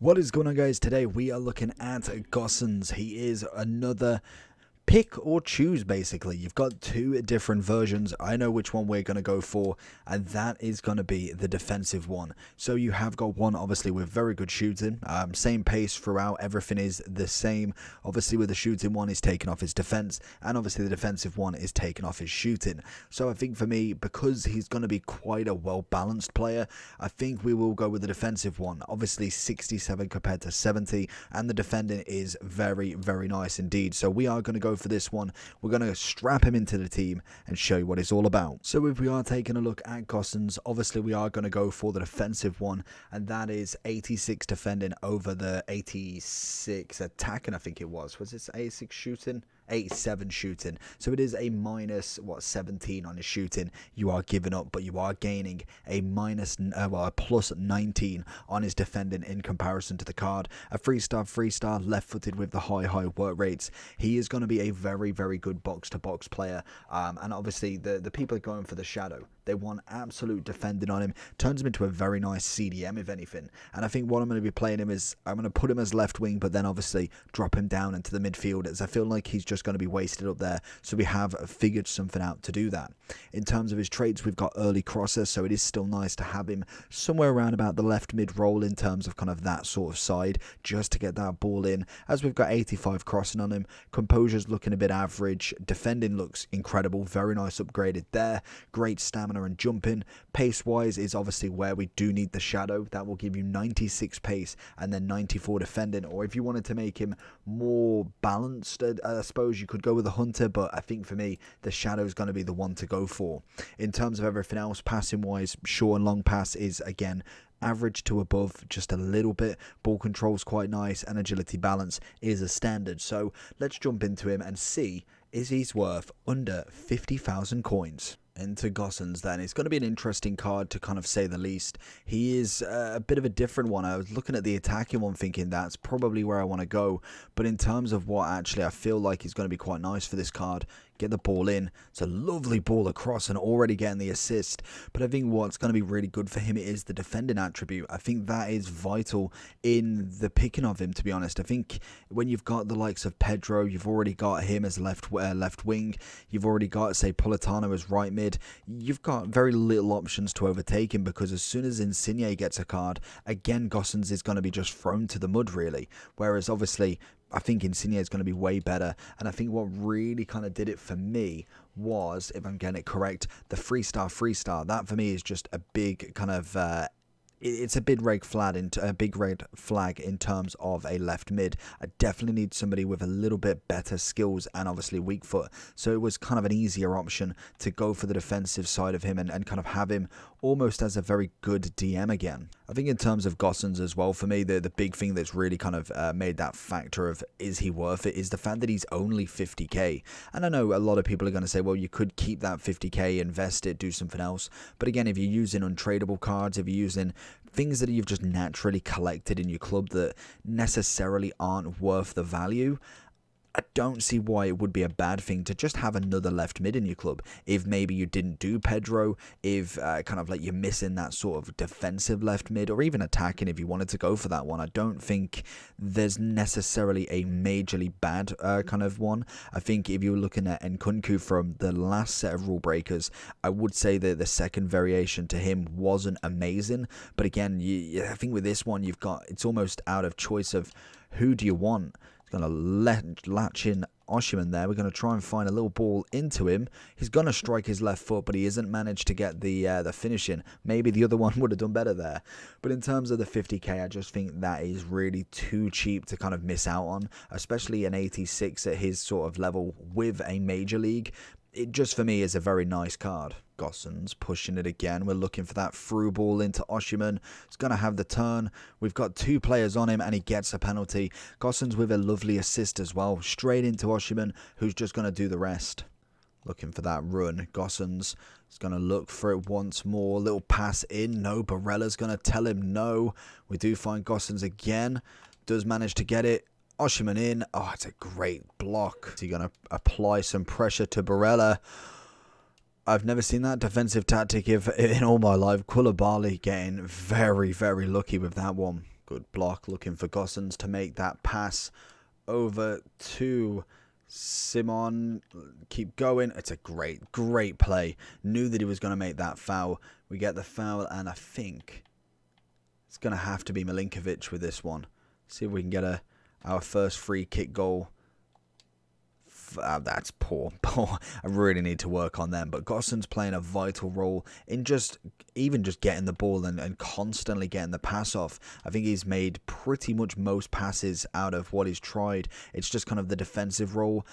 What is going on, guys? Today we are looking at Gosens. He is another pick or choose. Basically, you've got two different versions. I know which one we're going to go for, and that is going to be the defensive one. So you have got one obviously with very good shooting, same pace throughout, everything is the same. Obviously with the shooting one, he's taken off his defense, and obviously the defensive one is taken off his shooting. So I think for me, because he's going to be quite a well balanced player, I think we will go with the defensive one. Obviously 67 compared to 70, and the defending is very nice indeed. So we are going to go for this one. We're going to strap him into the team and show you what it's all about. So if we are taking a look at Gosens, obviously we are going to go for the defensive one, and that is 86 defending over the 86 attacking. I think it was this 86 shooting? 87 shooting. So it is a minus 17 on his shooting you are giving up, but you are gaining a plus 19 on his defending in comparison to the card. A 3-star left footed with the high work rates. He is going to be a very good box to box player, and obviously the people are going for the shadow. They want absolute defending on him. Turns him into a very nice CDM if anything. And I think what I'm going to be playing him is, I'm going to put him as left wing, but then obviously drop him down into the midfield, as I feel like he's just going to be wasted up there. So we have figured something out to do that. In terms of his traits, we've got early crosser, so it is still nice to have him somewhere around about the left mid role in terms of kind of that sort of side, just to get that ball in, as we've got 85 crossing on him. Composure's looking a bit average. Defending looks incredible. Very nice upgraded there. Great stamina and jumping. Pace wise is obviously where we do need the shadow. That will give you 96 pace and then 94 defending. Or if you wanted to make him more balanced, I suppose you could go with the hunter, but I think for me the shadow is going to be the one to go for. In terms of everything else, passing wise, short and long pass is again average to above just a little bit. Ball control's quite nice, and agility balance is a standard. So let's jump into him and see, is he's worth under 50,000 coins. Into Gosens then. It's going to be an interesting card to kind of say the least. He is a bit of a different one. I was looking at the attacking one thinking that's probably where I want to go, but in terms of what actually I feel like is going to be quite nice for this card, get the ball in. It's a lovely ball across and already getting the assist, but I think what's going to be really good for him is the defending attribute. I think that is vital in the picking of him, to be honest. I think when you've got the likes of Pedro, you've already got him as left wing, you've already got, say, Politano as right mid, you've got very little options to overtake him, because as soon as Insigne gets a card, again Gosens is going to be just thrown to the mud really, whereas obviously I think Insigne is going to be way better. And I think what really kind of did it for me was, if I'm getting it correct, the 3-star. That for me is just a big kind of it's a big red flag in terms of a left mid. I definitely need somebody with a little bit better skills and obviously weak foot. So it was kind of an easier option to go for the defensive side of him and kind of have him almost as a very good DM again. I think in terms of Gosens as well, for me, the big thing that's really kind of made that factor of is he worth it is the fact that he's only 50k. And I know a lot of people are going to say, well, you could keep that 50k, invest it, do something else. But again, if you're using untradeable cards, if you're using things that you've just naturally collected in your club that necessarily aren't worth the value, I don't see why it would be a bad thing to just have another left mid in your club. If maybe you didn't do Pedro, if kind of like you're missing that sort of defensive left mid, or even attacking if you wanted to go for that one, I don't think there's necessarily a majorly bad kind of one. I think if you're looking at Nkunku from the last set of rule breakers, I would say that the second variation to him wasn't amazing. But again, I think with this one, it's almost out of choice of who do you want. Going to latch in Osimhen there. We're going to try and find a little ball into him. He's going to strike his left foot, but he hasn't managed to get the finish in. Maybe the other one would have done better there. But in terms of the 50k, I just think that is really too cheap to kind of miss out on, especially an 86 at his sort of level with a major league. It just for me is a very nice card. Gosens pushing it again. We're looking for that through ball into Osimhen. He's going to have the turn. We've got two players on him and he gets a penalty. Gosens with a lovely assist as well. Straight into Osimhen, who's just going to do the rest. Looking for that run. Gosens is going to look for it once more. Little pass in. No, Barella's going to tell him no. We do find Gosens again. Does manage to get it. Osimhen in. Oh, it's a great block. Is he going to apply some pressure to Barella? I've never seen that defensive tactic in all my life. Koulibaly getting very lucky with that one. Good block, looking for Gosens to make that pass over to Simon. Keep going. It's a great play. Knew that he was going to make that foul. We get the foul, and I think it's going to have to be Milinkovic with this one. See if we can get our first free kick goal. That's poor. I really need to work on them. But Gosens playing a vital role in even just getting the ball and constantly getting the pass off. I think he's made pretty much most passes out of what he's tried. It's just kind of the defensive role.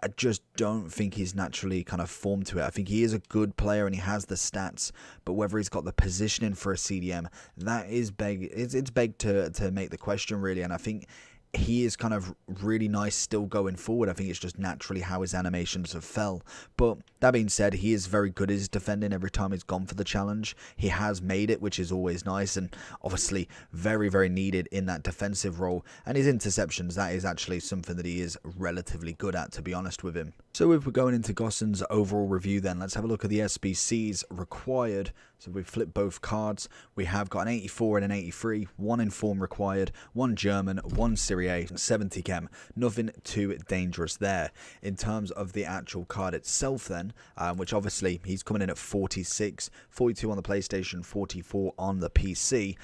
I just don't think he's naturally kind of formed to it. I think he is a good player and he has the stats, but whether he's got the positioning for a CDM, that is it's begged to make the question, really. And I think he is kind of really nice still going forward. I think it's just naturally how his animations have fell. But that being said, he is very good at his defending every time he's gone for the challenge. He has made it, which is always nice, and obviously very needed in that defensive role. And his interceptions, that is actually something that he is relatively good at, to be honest with him. So if we're going into Gosens' overall review, then let's have a look at the SBCs required. So we flip both cards. We have got an 84 and an 83, 1 inform required, 1 German, 1 Serie A, 70 chem. Nothing too dangerous there. In terms of the actual card itself then, which obviously he's coming in at 46, 42 on the PlayStation, 44 on the PC.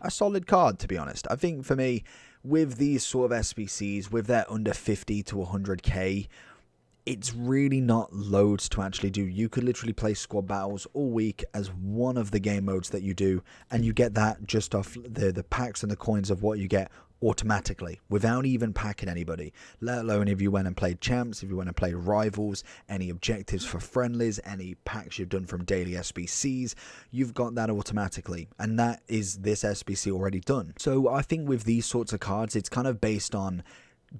A solid card, to be honest. I think for me, with these sort of SBCs, with their under 50 to 100k, it's really not loads to actually do. You could literally play squad battles all week as one of the game modes that you do, and you get that just off the packs and the coins of what you get automatically without even packing anybody, let alone if you went and played champs, if you went and played rivals, any objectives for friendlies, any packs you've done from daily SBCs, you've got that automatically, and that is this SBC already done. So I think with these sorts of cards, it's kind of based on,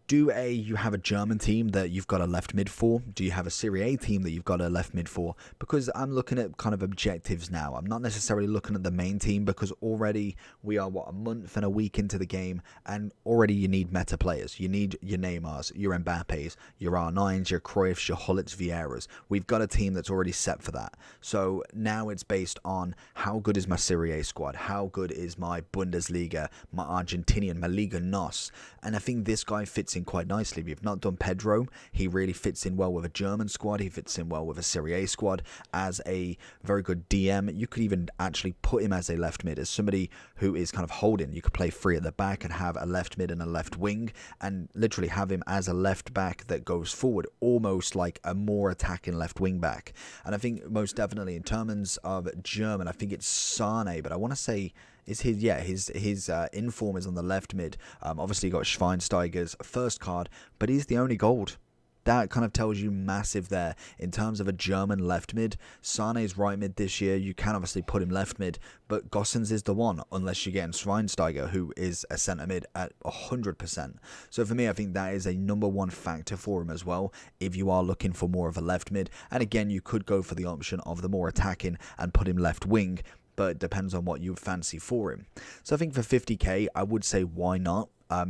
do you have a German team that you've got a left mid for? Do you have a Serie A team that you've got a left mid for? Because I'm looking at kind of objectives now. I'm not necessarily looking at the main team, because already we are, a month and a week into the game, and already you need meta players. You need your Neymars, your Mbappes, your R9s, your Cruyffs, your Hullets, Vieiras. We've got a team that's already set for that. So now it's based on how good is my Serie A squad? How good is my Bundesliga, my Argentinian, my Liga NOS? And I think this guy fits in quite nicely. If you've not done Pedro, he really fits in well with a German squad. He fits in well with a Serie A squad as a very good DM. You could even actually put him as a left mid, as somebody who is kind of holding. You could play free at the back and have a left mid and a left wing, and literally have him as a left back that goes forward, almost like a more attacking left wing back. And I think most definitely in terms of German, I think it's Sane, but I want to say is his inform is on the left mid. Obviously you got Schweinsteiger's first card, but he's the only gold. That kind of tells you massive there in terms of a German left mid. Sane's right mid this year. You can obviously put him left mid, but Gosens is the one, unless you're getting Schweinsteiger, who is a centre mid at 100%. So for me, I think that is a #1 factor for him as well, if you are looking for more of a left mid. And again, you could go for the option of the more attacking and put him left wing, but it depends on what you fancy for him. So I think for 50k, I would say why not?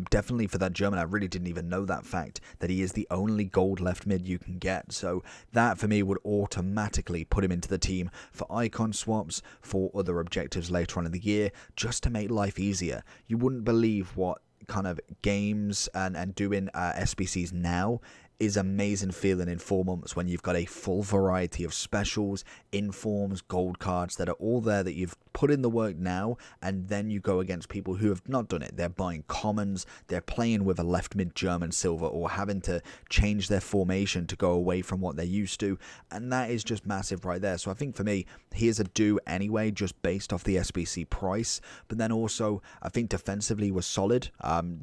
Definitely for that German, I really didn't even know that fact, that he is the only gold left mid you can get. So that for me would automatically put him into the team for icon swaps, for other objectives later on in the year, just to make life easier. You wouldn't believe what kind of games and doing SBCs now is amazing feeling in 4 months, when you've got a full variety of specials, informs, gold cards that are all there, that you've put in the work now, and then you go against people who have not done it. They're buying commons, they're playing with a left mid German silver, or having to change their formation to go away from what they're used to, and that is just massive right there. So I think for me, he is a do anyway, just based off the SBC price. But then also, I think defensively was solid.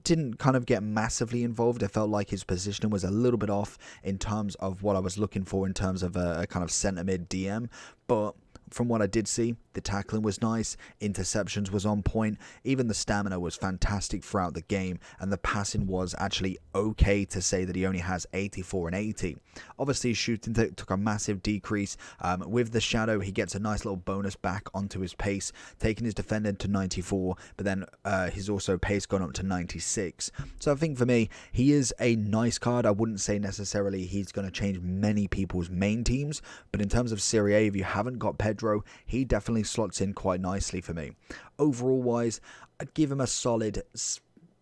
Didn't kind of get massively involved. I felt like his positioning was a little bit off in terms of what I was looking for in terms of a kind of centre mid DM, but from what I did see, the tackling was nice, interceptions was on point, even the stamina was fantastic throughout the game, and the passing was actually okay, to say that he only has 84 and 80. Obviously his shooting took a massive decrease. With the shadow, he gets a nice little bonus back onto his pace, taking his defender to 94, but then his also pace gone up to 96. So I think for me, he is a nice card. I wouldn't say necessarily he's going to change many people's main teams, but in terms of Serie A, if you haven't got Pedro, he definitely slots in quite nicely for me. Overall wise, I'd give him a solid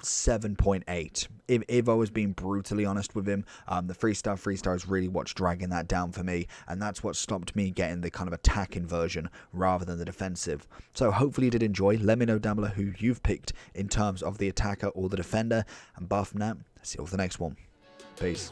7.8 if I was being brutally honest with him. The 3-star is really what's dragging that down for me, and that's what stopped me getting the kind of attacking version rather than the defensive. So hopefully you did enjoy. Let me know down below who you've picked in terms of the attacker or the defender, and bar from that, see you all for the next one. Peace.